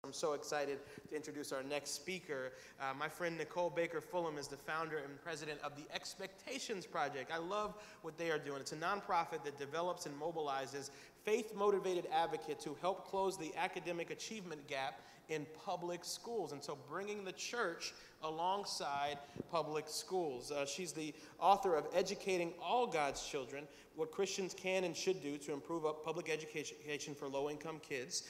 I'm so excited to introduce our next speaker. My friend Nicole Fullam is the founder and president of the Expectations Project. I love what they are doing. It's a nonprofit that develops and mobilizes faith-motivated advocates who help close the academic achievement gap in public schools, and so bringing the church alongside public schools. She's the author of Educating All God's Children, What Christians Can and Should Do to Improve Public Education for Low-Income Kids.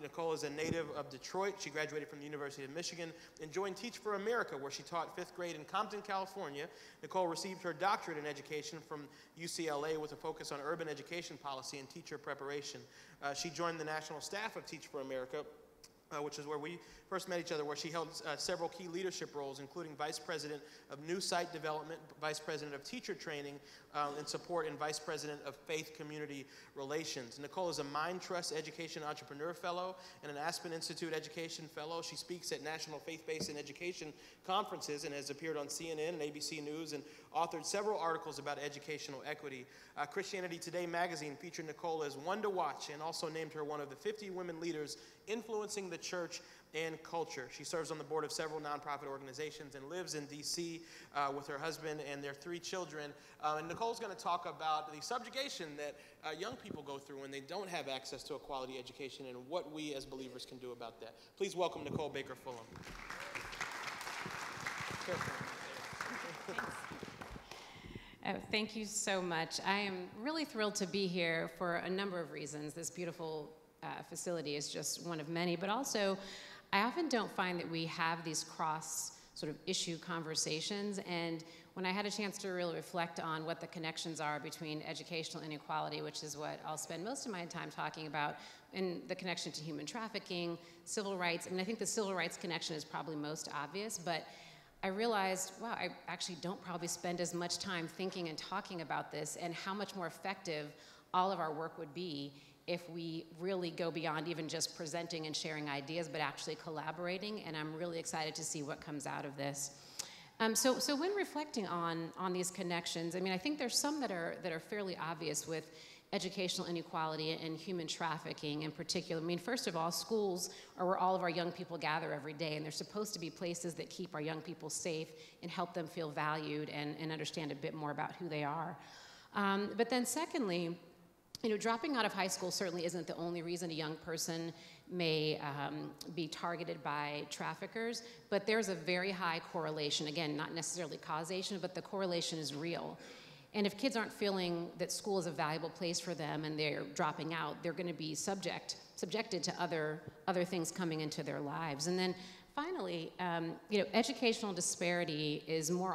Nicole is a native of Detroit. She graduated from the University of Michigan and joined Teach for America, where she taught 5th grade in Compton, California. Nicole received her doctorate in education from UCLA with a focus on urban education policy and teacher preparation. She joined the national staff of Teach for America, which is where we first met each other, where she held several key leadership roles, including Vice President of New Site Development, Vice President of Teacher Training and Support, and Vice President of Faith Community Relations. Nicole is a Mind Trust Education Entrepreneur Fellow and an Aspen Institute Education Fellow. She speaks at national faith-based and education conferences and has appeared on CNN and ABC News and authored several articles about educational equity. Christianity Today magazine featured Nicole as one to watch and also named her one of the 50 women leaders influencing the church and culture. She serves on the board of several nonprofit organizations and lives in D.C. With her husband and their 3 children. And Nicole's going to talk about the subjugation that young people go through when they don't have access to a quality education and what we as believers can do about that. Please welcome Nicole Fullam. Oh, thank you so much. I am really thrilled to be here for a number of reasons. This beautiful facility is just one of many, but also I often don't find that we have these cross sort of issue conversations, and when I had a chance to really reflect on what the connections are between educational inequality, which is what I'll spend most of my time talking about, and the connection to human trafficking, civil rights. I mean, I think the civil rights connection is probably most obvious, but I realized, wow, I actually don't probably spend as much time thinking and talking about this and how much more effective all of our work would be if we really go beyond even just presenting and sharing ideas, but actually collaborating, and I'm really excited to see what comes out of this. So when reflecting on these connections, I mean, I think there's some that are fairly obvious with educational inequality and human trafficking in particular. I mean, first of all, schools are where all of our young people gather every day, and they're supposed to be places that keep our young people safe and help them feel valued and understand a bit more about who they are. But then secondly, you know, dropping out of high school certainly isn't the only reason a young person may be targeted by traffickers, but there's a very high correlation. Again, not necessarily causation, but the correlation is real. And if kids aren't feeling that school is a valuable place for them and they're dropping out, they're going to be subjected to other things coming into their lives. And then finally, you know, educational disparity is more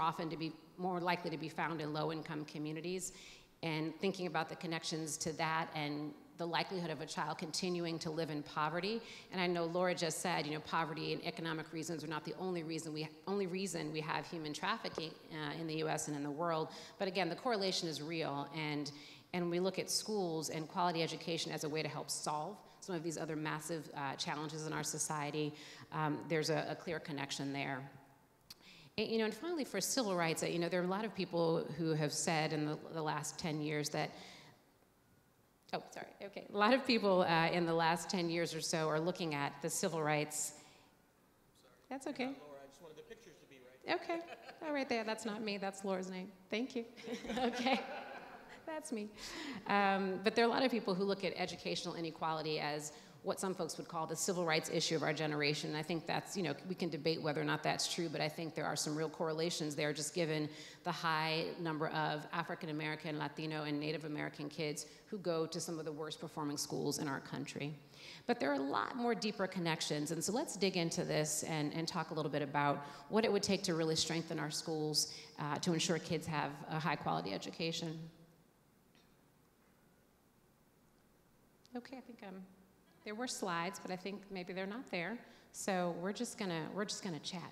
likely to be found in low-income communities. And thinking about the connections to that and the likelihood of a child continuing to live in poverty. And I know Laura just said, you know, poverty and economic reasons are not the only reason we have human trafficking in the U.S. and in the world. But again, the correlation is real, and we look at schools and quality education as a way to help solve some of these other massive challenges in our society. There's a clear connection there. You know, and finally, for civil rights, you know, there are a lot of people who have said in the last 10 years that, a lot of people in the last 10 years or so are looking at the civil rights. That's okay. Laura, I just wanted the pictures to be right. Okay, all right there, that's not me, that's Laura's name. Thank you. Okay, that's me. But there are a lot of people who look at educational inequality as what some folks would call the civil rights issue of our generation. And I think that's, you know, we can debate whether or not that's true, but I think there are some real correlations there, just given the high number of African American, Latino, and Native American kids who go to some of the worst performing schools in our country. But there are a lot more deeper connections, and so let's dig into this and talk a little bit about what it would take to really strengthen our schools to ensure kids have a high quality education. Okay, I think there were slides, but I think maybe they're not there. So we're just gonna chat.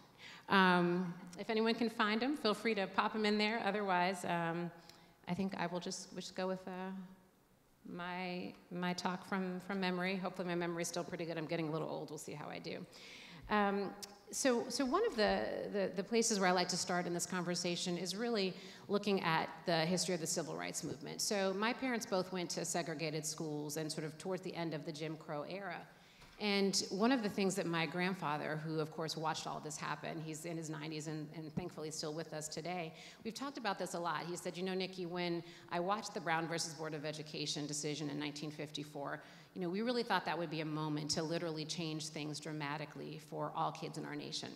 If anyone can find them, feel free to pop them in there. Otherwise, I think I will just go with my talk from memory. Hopefully my memory is still pretty good. I'm getting a little old. We'll see how I do. So one of the places where I like to start in this conversation is really looking at the history of the civil rights movement. So my parents both went to segregated schools and sort of towards the end of the Jim Crow era. And one of the things that my grandfather, who of course watched all this happen, he's in his 90s and thankfully still with us today, we've talked about this a lot. He said, you know, Nikki, when I watched the Brown versus Board of Education decision in 1954, you know, we really thought that would be a moment to literally change things dramatically for all kids in our nation.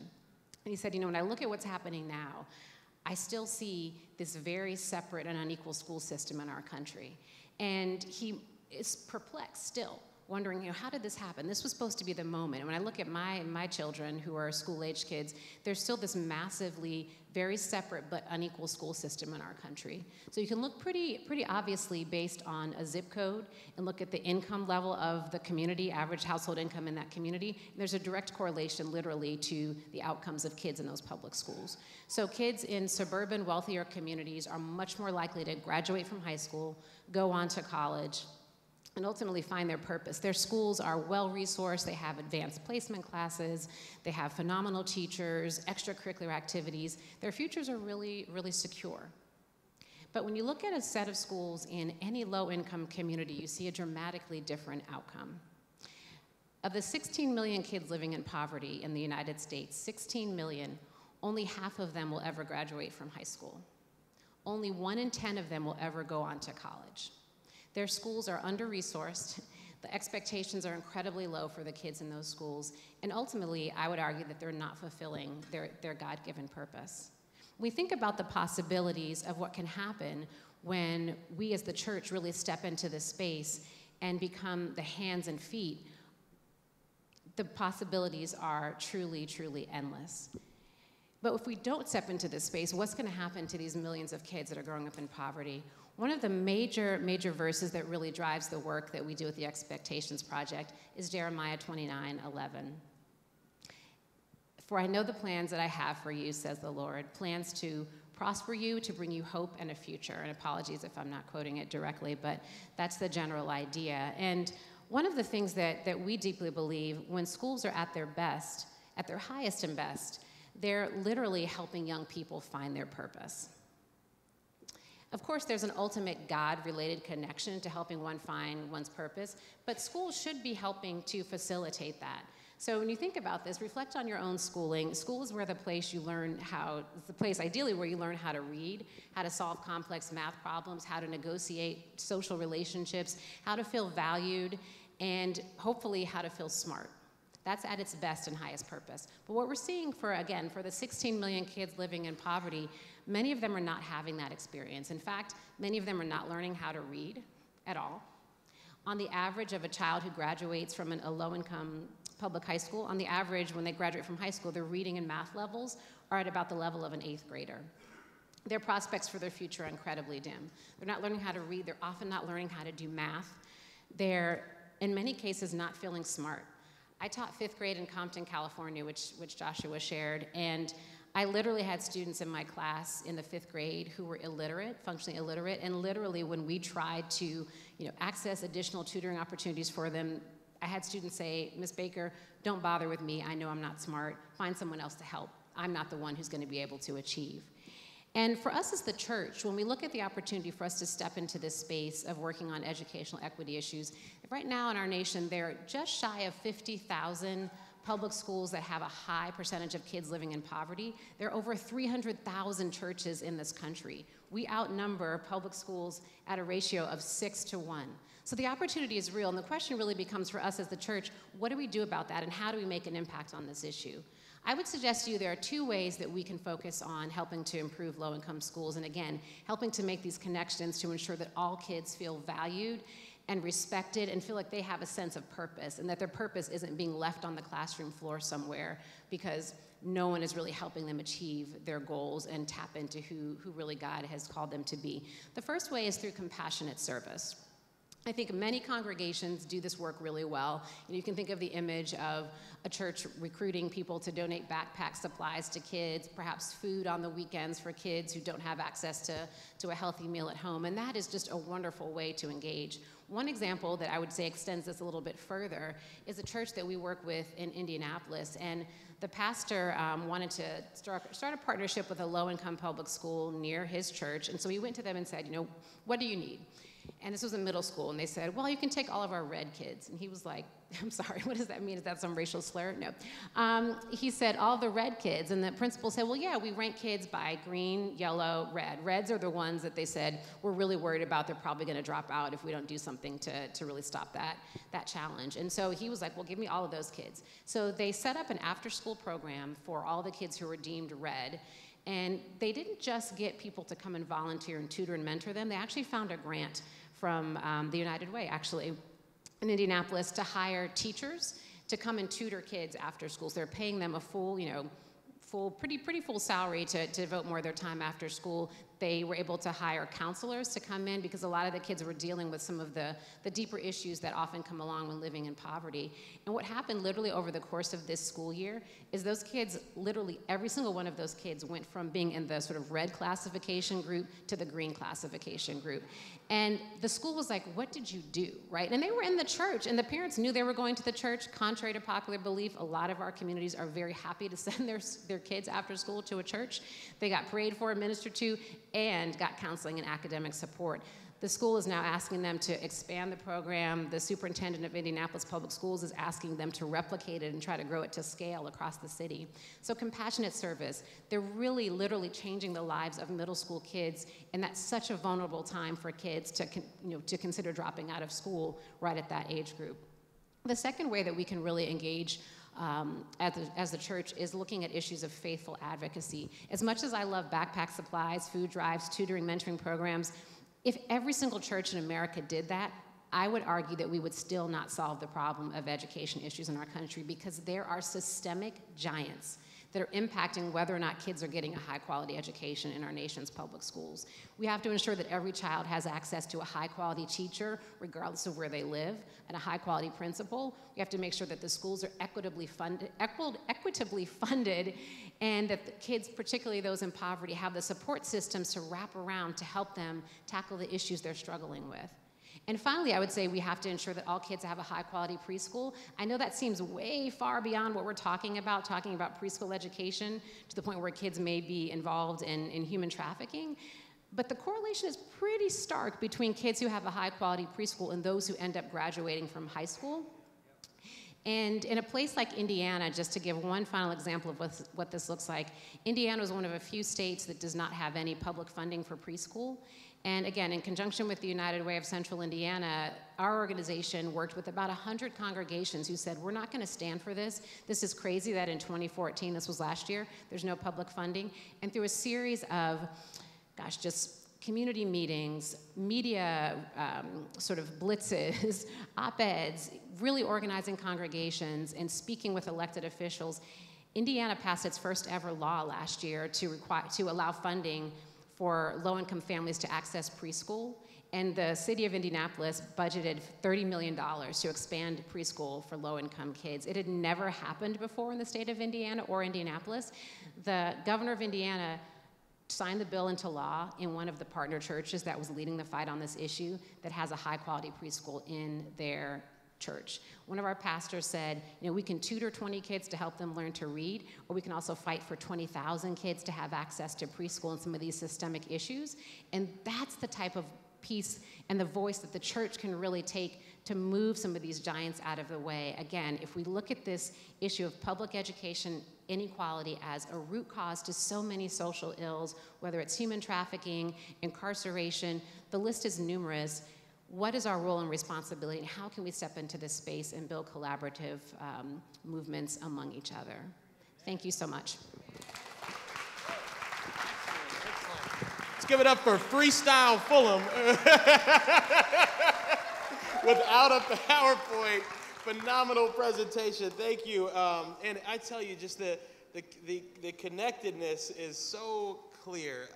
And he said, you know, when I look at what's happening now, I still see this very separate and unequal school system in our country. And he is perplexed still, wondering, you know, how did this happen? This was supposed to be the moment. And when I look at my children, who are school-age kids, there's still this massively, very separate but unequal school system in our country. So you can look pretty obviously based on a zip code and look at the income level of the community, average household income in that community. And there's a direct correlation, literally, to the outcomes of kids in those public schools. So kids in suburban, wealthier communities are much more likely to graduate from high school, go on to college, and ultimately find their purpose. Their schools are well-resourced, they have advanced placement classes, they have phenomenal teachers, extracurricular activities. Their futures are really, really secure. But when you look at a set of schools in any low-income community, you see a dramatically different outcome. Of the 16 million kids living in poverty in the United States, 16 million, only half of them will ever graduate from high school. Only 1 in 10 of them will ever go on to college. Their schools are under-resourced, the expectations are incredibly low for the kids in those schools, and ultimately, I would argue that they're not fulfilling their God-given purpose. We think about the possibilities of what can happen when we as the church really step into this space and become the hands and feet. The possibilities are truly, truly endless. But if we don't step into this space, what's going to happen to these millions of kids that are growing up in poverty? One of the major verses that really drives the work that we do with the Expectations Project is Jeremiah 29:11. For I know the plans that I have for you, says the Lord, plans to prosper you, to bring you hope and a future. And apologies if I'm not quoting it directly, but that's the general idea. And one of the things that we deeply believe, when schools are at their best, at their highest and best, they're literally helping young people find their purpose. Of course, there's an ultimate God-related connection to helping one find one's purpose, but schools should be helping to facilitate that. So when you think about this, reflect on your own schooling. School is where the place you learn it's the place ideally where you learn how to read, how to solve complex math problems, how to negotiate social relationships, how to feel valued, and hopefully how to feel smart. That's at its best and highest purpose. But what we're seeing for the 16 million kids living in poverty, many of them are not having that experience. In fact, many of them are not learning how to read at all. On the average of a child who graduates from a low-income public high school, on the average when they graduate from high school, their reading and math levels are at about the level of an 8th grader. Their prospects for their future are incredibly dim. They're not learning how to read. They're often not learning how to do math. They're, in many cases, not feeling smart. I taught 5th grade in Compton, California, which Joshua shared, and I literally had students in my class in the 5th grade who were illiterate, functionally illiterate, and literally when we tried to access additional tutoring opportunities for them, I had students say, Ms. Baker, don't bother with me. I know I'm not smart. Find someone else to help. I'm not the one who's going to be able to achieve. And for us as the church, when we look at the opportunity for us to step into this space of working on educational equity issues, right now in our nation, there are just shy of 50,000 public schools that have a high percentage of kids living in poverty. There are over 300,000 churches in this country. We outnumber public schools at a ratio of 6 to 1. So the opportunity is real, and the question really becomes for us as the church, what do we do about that, and how do we make an impact on this issue? I would suggest to you there are 2 ways that we can focus on helping to improve low-income schools, and again, helping to make these connections to ensure that all kids feel valued and respected and feel like they have a sense of purpose, and that their purpose isn't being left on the classroom floor somewhere because no one is really helping them achieve their goals and tap into who really God has called them to be. The first way is through compassionate service. I think many congregations do this work really well. And you can think of the image of a church recruiting people to donate backpack supplies to kids, perhaps food on the weekends for kids who don't have access to a healthy meal at home. And that is just a wonderful way to engage. One example that I would say extends this a little bit further is a church that we work with in Indianapolis. And the pastor wanted to start a partnership with a low-income public school near his church. And so he went to them and said, what do you need? And this was in middle school, and they said, well, you can take all of our red kids. And he was like, I'm sorry, what does that mean? Is that some racial slur? No. He said, all the red kids. And the principal said, well, yeah, we rank kids by green, yellow, red. Reds are the ones that they said we're really worried about. They're probably going to drop out if we don't do something to really stop that challenge. And so he was like, well, give me all of those kids. So they set up an after-school program for all the kids who were deemed red. And they didn't just get people to come and volunteer and tutor and mentor them. They actually found a grant from the United Way, actually, in Indianapolis, to hire teachers to come and tutor kids after school. So they're paying them a full, pretty full salary to devote more of their time after school. They were able to hire counselors to come in because a lot of the kids were dealing with some of the deeper issues that often come along when living in poverty. And what happened literally over the course of this school year is those kids, literally every single one of those kids went from being in the sort of red classification group to the green classification group. And the school was like, what did you do, right? And they were in the church, and the parents knew they were going to the church. Contrary to popular belief, a lot of our communities are very happy to send their kids after school to a church. They got prayed for, ministered to, and got counseling and academic support. The school is now asking them to expand the program. The superintendent of Indianapolis Public Schools is asking them to replicate it and try to grow it to scale across the city. So compassionate service, they're really literally changing the lives of middle school kids, and that's such a vulnerable time for kids to consider dropping out of school right at that age group. The second way that we can really engage as the church is looking at issues of faithful advocacy. As much as I love backpack supplies, food drives, tutoring, mentoring programs, if every single church in America did that, I would argue that we would still not solve the problem of education issues in our country, because there are systemic giants that are impacting whether or not kids are getting a high-quality education in our nation's public schools. We have to ensure that every child has access to a high-quality teacher, regardless of where they live, and a high-quality principal. We have to make sure that the schools are equitably funded, and that the kids, particularly those in poverty, have the support systems to wrap around to help them tackle the issues they're struggling with. And finally, I would say we have to ensure that all kids have a high-quality preschool. I know that seems way far beyond what we're talking about preschool education to the point where kids may be involved in human trafficking. But the correlation is pretty stark between kids who have a high-quality preschool and those who end up graduating from high school. And in a place like Indiana, just to give one final example of what this looks like, Indiana is one of a few states that does not have any public funding for preschool. And again, in conjunction with the United Way of Central Indiana, our organization worked with about 100 congregations who said, we're not going to stand for this. This is crazy that in 2014, this was last year, there's no public funding. And through a series of, just community meetings, media sort of blitzes, op-eds, really organizing congregations and speaking with elected officials, Indiana passed its first ever law last year to allow funding for low-income families to access preschool, and the city of Indianapolis budgeted $30 million to expand preschool for low-income kids. It had never happened before in the state of Indiana or Indianapolis. The governor of Indiana signed the bill into law in one of the partner churches that was leading the fight on this issue that has a high-quality preschool in their church. One of our pastors said, we can tutor 20 kids to help them learn to read, or we can also fight for 20,000 kids to have access to preschool and some of these systemic issues. And that's the type of piece and the voice that the church can really take to move some of these giants out of the way. Again, if we look at this issue of public education inequality as a root cause to so many social ills, whether it's human trafficking, incarceration, the list is numerous. What is our role and responsibility, and how can we step into this space and build collaborative movements among each other? Thank you so much. Let's give it up for Freestyle Fullam. Without a PowerPoint, phenomenal presentation. Thank you. And I tell you, just the connectedness is so clear.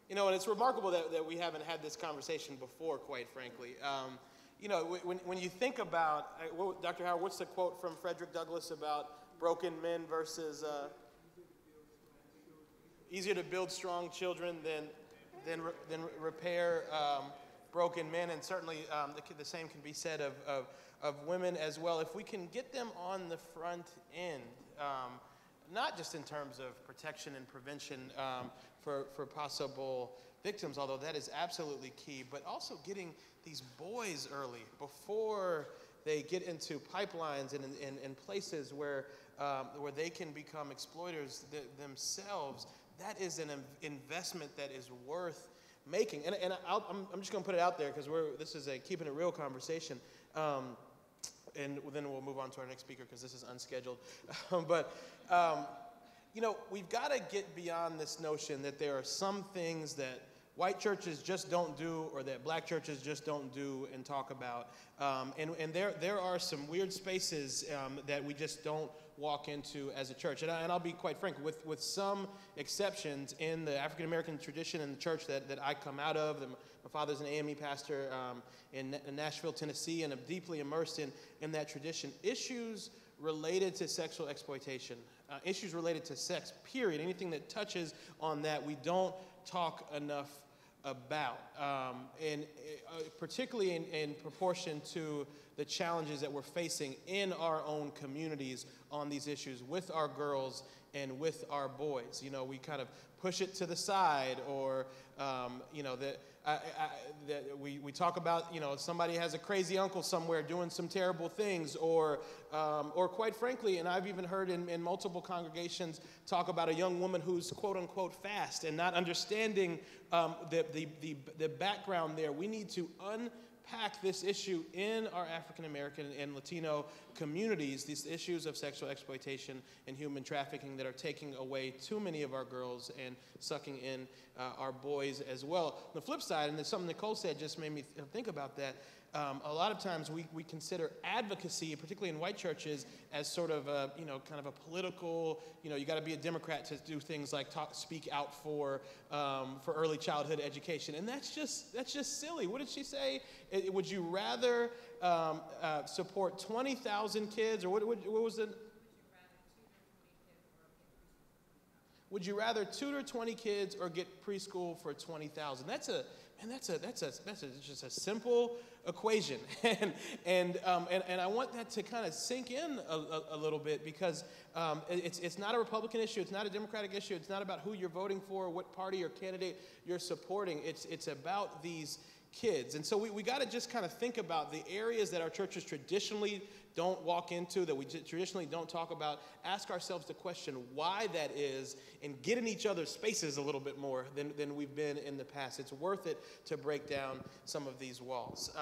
And it's remarkable that we haven't had this conversation before, quite frankly. When you think about, Dr. Howard, what's the quote from Frederick Douglass about broken men versus, easier to build strong children than repair broken men, and certainly the same can be said of women as well. If we can get them on the front end, not just in terms of protection and prevention for possible victims, although that is absolutely key, but also getting these boys early before they get into pipelines and places where they can become exploiters themselves. That is an investment that is worth making. And I'm just going to put it out there because this is a keeping it real conversation. And then we'll move on to our next speaker because this is unscheduled. But we've got to get beyond this notion that there are some things that white churches just don't do or that black churches just don't do and talk about. And there are some weird spaces that we just don't walk into as a church. And I'll be quite frank, with some exceptions in the African-American tradition and the church that I come out of. My father's an AME pastor in Nashville, Tennessee, and I'm deeply immersed in that tradition. Issues related to sexual exploitation, issues related to sex, period, anything that touches on that, we don't talk enough about, and particularly in proportion to the challenges that we're facing in our own communities on these issues with our girls and with our boys. We kind of push it to the side, or that we talk about, somebody has a crazy uncle somewhere doing some terrible things, or quite frankly, and I've even heard in multiple congregations talk about a young woman who's quote unquote fast and not understanding the background there. We need to unpack this issue in our African American and Latino communities, these issues of sexual exploitation and human trafficking that are taking away too many of our girls and sucking in our boys as well. On the flip side, and there's something Nicole said just made me think about that, a lot of times we consider advocacy, particularly in white churches, as sort of a, kind of a political, you got to be a Democrat to do things like speak out for early childhood education. And that's just silly. What did she say? Would you rather support 20,000 kids, or what was it? Would you rather tutor 20 kids or get preschool for 20,000? That's just a simple equation, and I want that to kind of sink in a little bit, because it's not a Republican issue, it's not a Democratic issue, it's not about who you're voting for, what party or candidate you're supporting. It's about these kids. And so we got to just kind of think about the areas that our churches traditionally don't walk into, that we traditionally don't talk about, ask ourselves the question why that is, and get in each other's spaces a little bit more than we've been in the past. It's worth it to break down some of these walls.